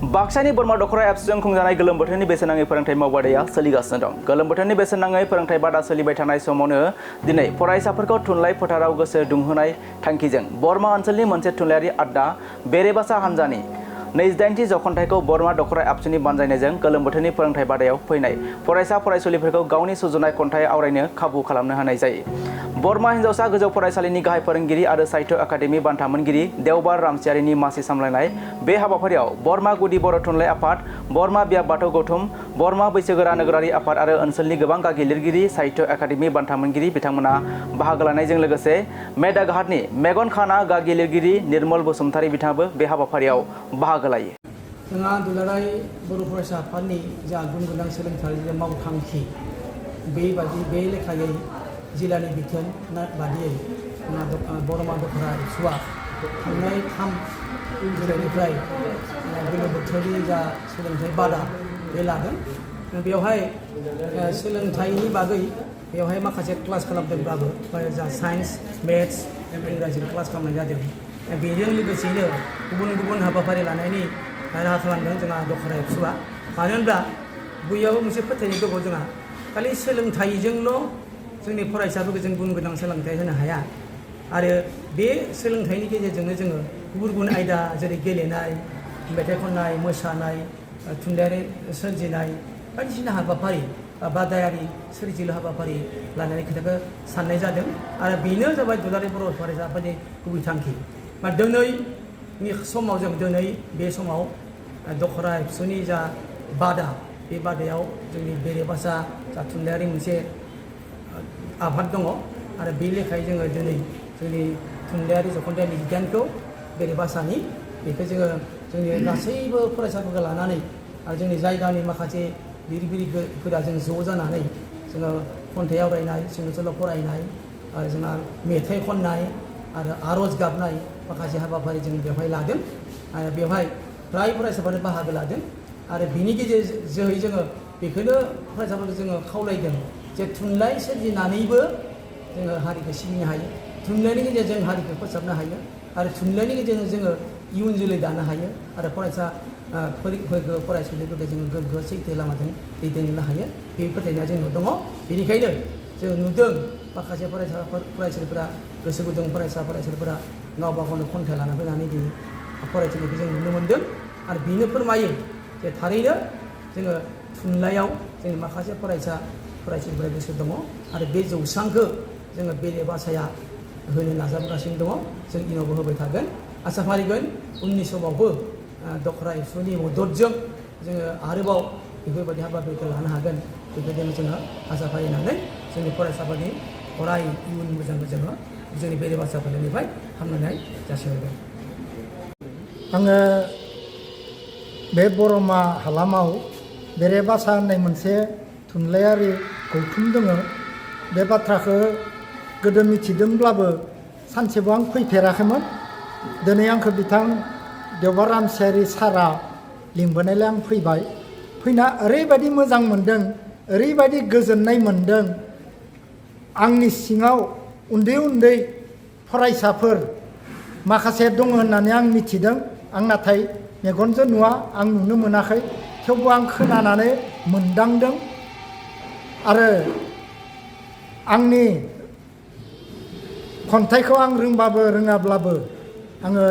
बाक्सानि बोरमा दखरा एप्सजों खुंजानाय गोलोम बोथोरनि बेसेन नाङै फोरोंथाय मावबादाया सोलिगासिनो दं। गोलोम बोथोरनि बेसेन नाङै फोरोंथाय बादा सोलिबाय थानाय समावनो दिनै फरायसाफोरखौ थुनलाइ फोथाराव गोसो दुंहोनाय थांखिजों बरमा ओनसोलनि मोनसे थुनलाइयारि आड्डा बेरेबासा हान्जानि 28थि जखनथाइखौ बरमा दखरा एप्सनि बानजायनायजों गोलोम बोथोरनि फोरोंथाय बादायाव फैनाय फरायसा फरायसुलिफोरखौ गावनि सुजुनाय खन्थाइ आवरायनो खाबु खालामनो हानाय जायो। बरमा हिन्जावसा गोजौ फरायसालिनि गाहाय फोरोंगिरि आरो साहित्य एकाडेमि बान्था मोनगिरि देवबार रामसियारिनि मासि सामलायनाय बे हाबाफारियाव बरमा गुदि बर' थुनलाइ आफाद, बरमा बियाब बाथौ गौथुम, बरमा बैसोगोरा नोगोरारि आफाद आरो ओनसोलनि गोबां गागि लिरगिरि साहित्य एकाडेमि बान्था मोनगिरि बिथांमोना बाहागो लानायजों लोगोसे मेदाघाटनि मेगन खाना गागि लिरगिरि निर्मल बसुमतारी बिथाङाबो बे हाबाफारियाव बाहागो लायो। जोंहा दुलाराय बर' फरायसा आफादनि जा गुन गोनां सोलोंथाइनि मावथांखि बेबायदि बे लेखायै जिल्लानि बिथोन बादियै बरमा दखरा एप्सआ थांनाय 3 जुलाइनिफ्राय गोलोम बोथोरनि जा सोलोंथाइ बादा बे लादों। बेवहाय सोलोंथाइनि बागै बेवहाय माखासे क्लास खालामदोंब्लाबो जा साइन्स, मेथ्स, इंराजि क्लास खालामनाय जादों। बेजों लोगोसेनो गुबुन गुबुन हाबाफारि लानायनि राहा खालामदों जोंहा दखरा एप्सआ। मानो होनब्ला बैयाव मोनसे फोथायनाय दङ जोंहा खालि सोलोंथाइजोंल' जोंनि फरायसाफोरखौ जों गुन गोनां सोलोंथाइ होनो हाया आरो बे सोलोंथाइनि गेजेरजोंनो जोङो गुबुन गुबुन आयदा जेरै गेलेनाय, मेथाइ खननाय, मोसानाय, थुनलाइयारि सोरजिनाय बायदिसिना हाबाफारि बादायारि सोरजिलु हाबाफारि लानानै खोथाखौ साननाय जादों आरो बेनो जाबाय दुलाराय बर' फरायसाफोरनि गुबै थांखि। दिनैनि समाव जों बे समाव दखरा एप्सनि जा बादा बे बादायाव जोंनि बेरेबासा जा थुनलाइयारि मोनसे आफाद दङ आरो बे लेखायै जोङो दिनै जोंनि थुनलाइयारि जखनथाइ बिगियानखौ बेरेबासानि बेखौ जोङो जोंनि गासैबो फरायसाफोरखौ लानानै आरो जोंनि जायगानि माखासे लिरगिरिफोरा जों ज' जानानै जोङो खन्थाइ आवरायनाय, सुंद' सल' फरायनाय आरो जोंहा मेथाइ खननाय आरो आरज गाबनाय माखासे हाबाफारि जों बेवहाय लादों आरो बेवहाय फ्राय फरायसाफोरानो बाहागो लादों आरो बिनि जोहै जोङो बेखौनो फरायसाफोरखौ जोङो खावलायदों जे थुनलाइ सोरजिनानैबो जोङो हारिखौ सिबिनो हायो, थुनलाइनि गेजेरजों हारिखौ फोसाबनो हायो आरो थुनलाइनि गेजेरजों जोङो इयुन जोलै दानो हायो आरो फरायसाफोरखौ फरायसुलिफोरखौ जोङो गोग्गो सैथो लामाजों दैदेननो हायो। बे फोथायनाया जोंनाव दङ। बेनिखायनो जों नुदों माखासे फरायसालिफोरा गोसो गुदुं फरायसालिफोरा गावबा गावनो खन्थाइ लाना फैनानै दिनै फरायथिनायखौ जों नुनो मोन्दों आरो बेनो फोरमायो जे थारैनो जोङो थुनलाइयाव जोंनि माखासे फरायसालिफोरा गोसो दङ आरो बे जौसांखौ जोङो बेरेबासाया होनो नाजागासिनो दङ। जों इयुनावबो होबाय थागोन, आसा फारिगोन उननि समावबो दखरा एप्सनि मददजों जोङो आरोबाव बेफोरबायदि हाबाफारिखौ लानो हागोन। बेबायदिनो जोङो आसा फारिनानै जोंनि फरायसाफोरनि अराय इयुन मोजांखौ जोङो जोंनि बेरेबासा फोलेरनिफ्राय हामलायनाय जासिहरबाय। आङो बे बरमा हालामाव बेरेबासा होननाय मोनसे थुनलाइयारि गौथुम दङ। बे बाथ्राखौ गोदो मिथिदोंब्लाबो सानसेबो आं फैफेराखैमोन। दिनै आंखौ बिथां देवबार रामसियारि सारा लिंबोनायलाय आं फैबाय। फैना ओरैबायदि मोजां मोनदों, ओरैबायदि गोजोननाय मोनदों। आंनि सिङाव उन्दै उन्दै फरायसाफोर माखासे दङ होननानै आं मिथिदों। आं नाथाय मेगनजों नुवा, आं नुनो मोनाखै, थेवबो आं खोनानानै मोनदांदों आरो आंनि खन्थाइखौ आं रोंबाबो रोङाब्लाबो आङो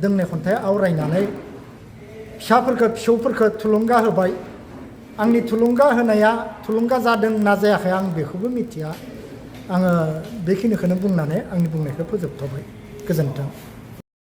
दोंनै खन्थाइ आवरायनानै फिसौफोरखौ थुलुंगा होबाय। आंनि थुलुंगा होनाया थुलुंगा जादों ना जायाखै आं बेखौबो मिथिया। आङो बेखिनिखौनो बुंनानै आंनि बुंनायखौ फोजोबथ'बाय। गोजोन्थों।